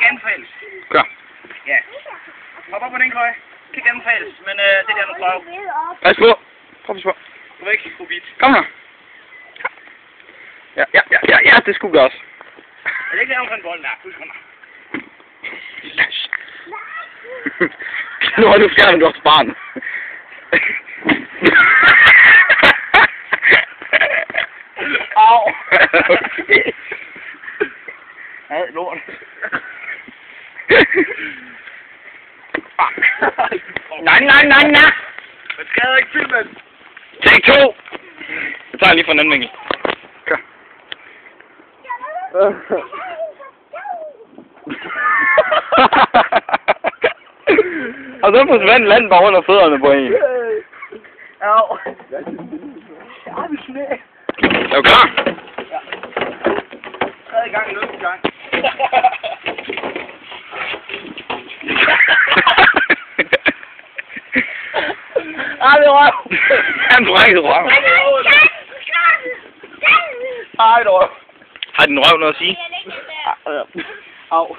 anbefales. Kør. Ja. Hop op på den køje. Kan ikke anbefales, men det der er noget prøv. Pas på. Prøv at på. Du er ikke forbi. Kom her. Ja, det skulle vi også. Er det ikke der omkring bolden der? Husk mig. Nu har du fjernet også barn. Au. Okay. Ja, lort. Nej. Man skader ikke filmen. Take 2. Jeg tager lige fra en anden vinkel. Kør. Og så forsvandt land bare under fødderne på en. Au. Ja, vi knæ. Er du klar? Ja. Tredje gang, løbende gang. Ej, det er røv. Han brækkede røv. Ej, det er røv. Har din røv noget at sige? Au.